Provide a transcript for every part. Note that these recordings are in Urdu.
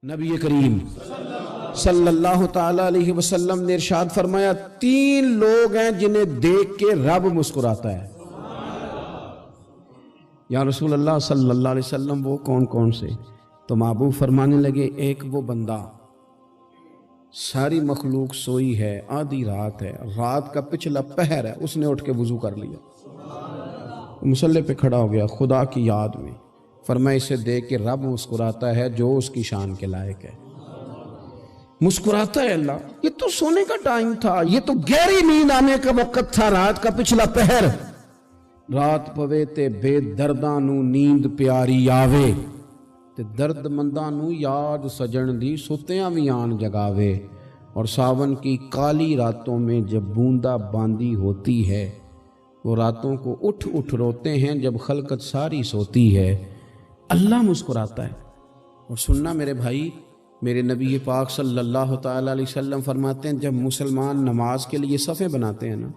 نبی کریم صلی اللہ تعالی علیہ وسلم نے ارشاد فرمایا 3 لوگ ہیں جنہیں دیکھ کے رب مسکراتا ہے۔ یا رسول اللہ صلی اللہ علیہ وسلم وہ کون کون سے؟ تو محبوب فرمانے لگے ایک وہ بندہ ساری مخلوق سوئی ہے، آدھی رات ہے، رات کا پچھلا پہر ہے، اس نے اٹھ کے وضو کر لیا، مصلی پہ کھڑا ہو گیا خدا کی یاد میں، فرمایا اسے دیکھ کے رب مسکراتا ہے جو اس کی شان کے لائق ہے۔ مسکراتا ہے اللہ، یہ تو سونے کا ٹائم تھا، یہ تو گہری نیند آنے کا وقت تھا، رات کا پچھلا پہر، رات پوے تے بے درداں نو نیند پیاری آوے تے درد منداں نو یاد سجن دی ستیاں وی آن جگاوے، اور ساون کی کالی راتوں میں جب بوندا باندی ہوتی ہے وہ راتوں کو اٹھ اٹھ روتے ہیں جب خلقت ساری سوتی ہے، اللہ مسکراتا ہے۔ اور سننا میرے بھائی، میرے نبی پاک صلی اللہ تعالی علیہ وسلم فرماتے ہیں جب مسلمان نماز کے لیے صفیں بناتے ہیں نا،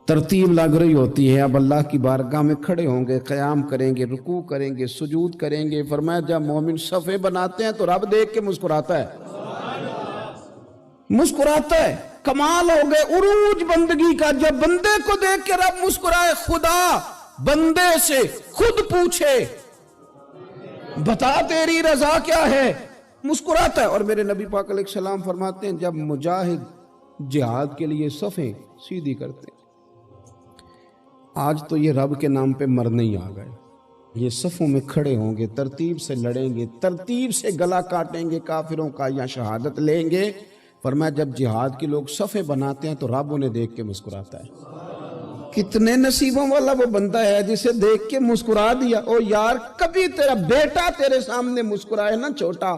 ترتیب لگ رہی ہوتی ہے، اب اللہ کی بارگاہ میں کھڑے ہوں گے، قیام کریں گے، رکوع کریں گے، سجود کریں گے، فرمایا جب مومن صفیں بناتے ہیں تو رب دیکھ کے مسکراتا ہے، مسکراتا ہے۔ کمال ہو گئے عروج بندگی کا، جب بندے کو دیکھ کے رب مسکرائے، خدا بندے سے خود پوچھے بتا تیری رضا کیا ہے، مسکراتا ہے۔ اور میرے نبی پاک علیہ السلام فرماتے ہیں جب مجاہد جہاد کے لیے صفیں سیدھی کرتے ہیں، آج تو یہ رب کے نام پہ مرنے ہی آ گئے، یہ صفوں میں کھڑے ہوں گے، ترتیب سے لڑیں گے، ترتیب سے گلا کاٹیں گے کافروں کا یا شہادت لیں گے۔ فرمایا جب جہاد کے لوگ صفیں بناتے ہیں تو رب انہیں دیکھ کے مسکراتا ہے۔ کتنے نصیبوں والا وہ بندہ ہے جسے دیکھ کے مسکرا دیا۔ او یار کبھی تیرا بیٹا تیرے سامنے مسکرائے نا چھوٹا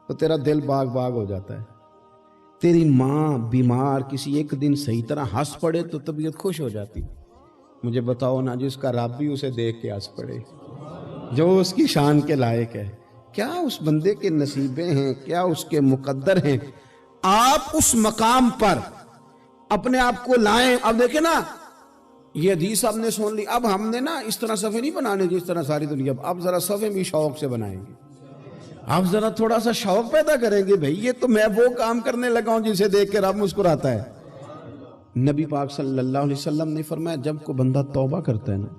تو تیرا دل باغ باغ ہو جاتا ہے، تیری ماں بیمار کسی ایک دن صحیح طرح ہنس پڑے تو طبیعت خوش ہو جاتی۔ مجھے بتاؤ نا جس کا رب بھی اسے دیکھ کے ہنس پڑے، جو اس کی شان کے لائق ہے، کیا اس بندے کے نصیبیں ہیں، کیا اس کے مقدر ہیں۔ آپ اس مقام پر اپنے آپ کو لائیں۔ اب دیکھیں نا یہ حدیث آپ نے سن لی، اب ہم نے نا اس طرح صفحے نہیں بنانے جس طرح ساری دنیا، اب ذرا صفحے بھی شوق سے بنائیں گے، اب ذرا تھوڑا سا شوق پیدا کریں گے، بھئی یہ تو میں وہ کام کرنے لگا ہوں جسے دیکھ کے رب مسکراتا ہے۔ نبی پاک صلی اللہ علیہ وسلم نے فرمایا جب کوئی بندہ توبہ کرتا ہے نا،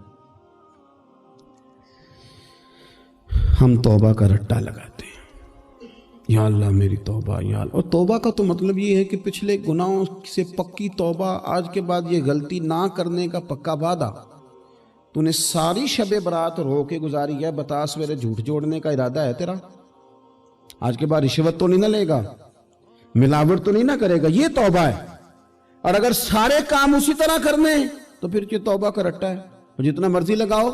ہم توبہ کا رٹا لگاتے ہیں، یا اللہ میری توبہ یا اللہ۔ اور توبہ کا تو مطلب یہ ہے کہ پچھلے گناہوں سے پکی توبہ، آج کے بعد یہ غلطی نہ کرنے کا پکا وعدہ۔ تو نے ساری شب برات رو کے گزاری ہے، بتا سویرے جھوٹ جوڑنے کا ارادہ ہے تیرا، آج کے بعد رشوت تو نہیں نہ لے گا، ملاوٹ تو نہیں نہ کرے گا، یہ توبہ ہے۔ اور اگر سارے کام اسی طرح کرنے تو پھر یہ توبہ کا رٹا ہے، جتنا مرضی لگاؤ۔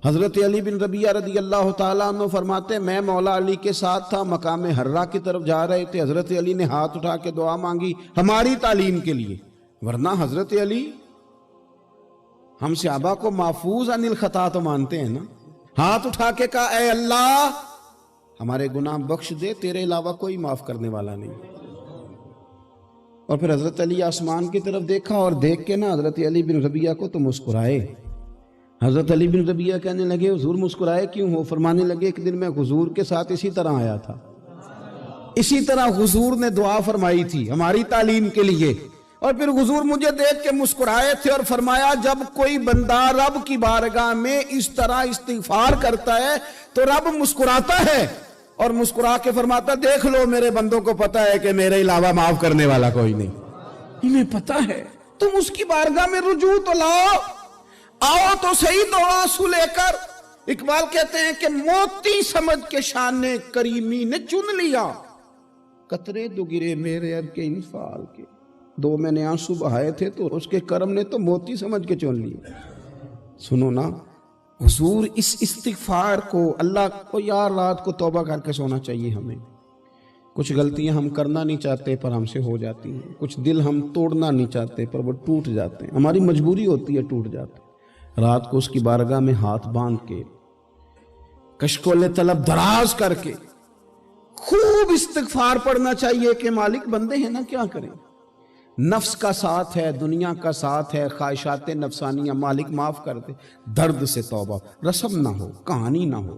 حضرت علی بن ربیعہ رضی اللہ تعالیٰ عنہ فرماتے میں مولا علی کے ساتھ تھا، مقام حرہ کی طرف جا رہے تھے، حضرت علی نے ہاتھ اٹھا کے دعا مانگی ہماری تعلیم کے لیے، ورنہ حضرت علی ہم صحابہ کو محفوظ عن الخطا تو مانتے ہیں نا، ہاتھ اٹھا کے کہا اے اللہ ہمارے گناہ بخش دے، تیرے علاوہ کوئی معاف کرنے والا نہیں۔ اور پھر حضرت علی آسمان کی طرف دیکھا اور دیکھ کے نا حضرت علی بن ربیعہ کو تو مسکرائے۔ حضرت علی بن ربیعہ کہنے لگے حضور مسکرائے کیوں ہو؟ فرمانے لگے ایک دن میں حضور کے ساتھ اسی طرح آیا تھا، اسی طرح حضور نے دعا فرمائی تھی ہماری تعلیم کے لیے، اور پھر حضور مجھے دیکھ کے مسکرائے تھے اور فرمایا جب کوئی بندہ رب کی بارگاہ میں اس طرح استغفار کرتا ہے تو رب مسکراتا ہے، اور مسکرا کے فرماتا دیکھ لو میرے بندوں کو پتا ہے کہ میرے علاوہ معاف کرنے والا کوئی نہیں، انہیں پتا ہے، تم اس کی بارگاہ میں رجوع تو لاؤ، آؤ تو صحیح دو آنسو لے کر۔ اقبال کہتے ہیں کہ موتی سمجھ کے شان کریمی نے چن لیا، قطرے دو گرے میرے اب کے انفال کے، دو میں نے آنسو بہائے تھے تو اس کے کرم نے تو موتی سمجھ کے چن لیا۔ سنو نا حضور اس استغفار کو، اللہ کو یار رات کو توبہ کر کے سونا چاہیے ہمیں، کچھ غلطیاں ہم کرنا نہیں چاہتے پر ہم سے ہو جاتی ہیں، کچھ دل ہم توڑنا نہیں چاہتے پر وہ ٹوٹ جاتے ہیں، ہماری مجبوری ہوتی ہے ٹوٹ جاتے ہیں۔ رات کو اس کی بارگاہ میں ہاتھ باندھ کے کشکول طلب دراز کر کے خوب استغفار پڑھنا چاہیے کہ مالک بندے ہیں نا کیا کریں، نفس کا ساتھ ہے، دنیا کا ساتھ ہے، خواہشات نفسانیہ، مالک معاف کر دے، درد سے توبہ، رسم نہ ہو، کہانی نہ ہو،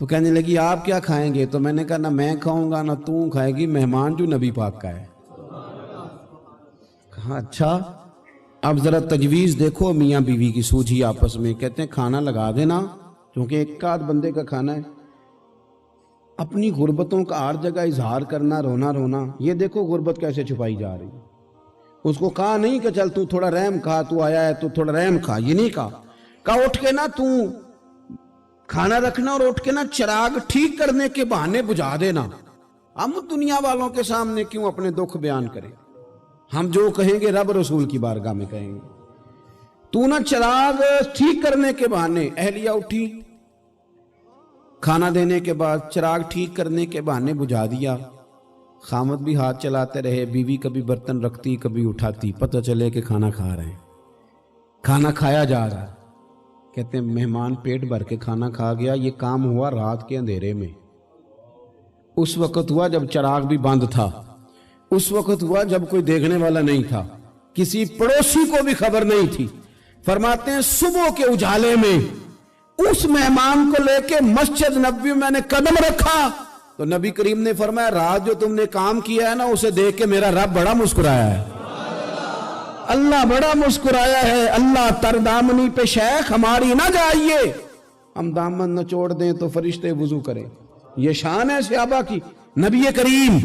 تو کہنے لگی آپ کیا کھائیں گے؟ تو میں نے کہا نہ میں کھاؤں گا نہ تو کھائے گی، مہمان جو نبی پاک کا ہے۔ کہا اچھا، اب ذرا تجویز دیکھو میاں بیوی کی سوجھی آپس میں۔ کہتے ہیں کھانا لگا دینا، کیونکہ ایک آدھ بندے کا کھانا ہے۔ اپنی غربتوں کا ہر جگہ اظہار کرنا، رونا رونا، یہ دیکھو غربت کیسے چھپائی جا رہی ہے۔ اس کو کہا نہیں کہ چل تو تھوڑا رحم کھا، تو آیا ہے تو تھوڑا رحم کھا، یہ نہیں کہا اٹھ کے نا تو کھانا رکھنا اور اٹھ کے نا چراغ ٹھیک کرنے کے بہانے بجھا دینا۔ ہم دنیا والوں کے سامنے کیوں اپنے دکھ بیان کریں؟ ہم جو کہیں گے رب رسول کی بارگاہ میں کہیں گے۔ تو نا چراغ ٹھیک کرنے کے بہانے، اہلیہ اٹھی، کھانا دینے کے بعد چراغ ٹھیک کرنے کے بہانے بجھا دیا۔ خامد بھی ہاتھ چلاتے رہے، بیوی کبھی برتن رکھتی کبھی اٹھاتی، پتہ چلے کہ کھانا کھا رہے ہیں، کھانا کھایا جا رہا ہے۔ کہتے ہیں مہمان پیٹ بھر کے کھانا کھا گیا۔ یہ کام ہوا رات کے اندھیرے میں، اس وقت ہوا جب چراغ بھی بند تھا، اس وقت ہوا جب کوئی دیکھنے والا نہیں تھا، کسی پڑوسی کو بھی خبر نہیں تھی۔ فرماتے ہیں صبح کے اجالے میں اس مہمان کو لے کے مسجد نبوی میں نے قدم رکھا تو نبی کریم نے فرمایا رات جو تم نے کام کیا ہے نا اسے دیکھ کے میرا رب بڑا مسکرایا ہے، اللہ بڑا مسکرایا ہے۔ اللہ تر دامنی پہ شیخ ہماری نہ جائیے، ہم دامن نہ چھوڑ دیں تو فرشتے وضو کریں۔ یہ شان ہے صحابہ کی۔ نبی کریم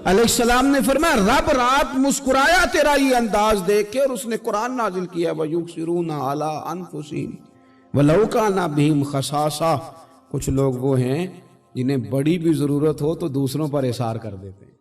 علیہ السلام نے فرمایا رب رات مسکرایا تیرا یہ انداز دیکھ کے، اور اس نے قرآن نازل کیا وَيُؤْثِرُونَ عَلَىٰ أَنفُسِهِمْ وَلَوْ كَانَ بِهِمْ خَصَاصَةٌ۔ کچھ لوگ وہ ہیں جنہیں بڑی بھی ضرورت ہو تو دوسروں پر اثار کر دیتے ہیں۔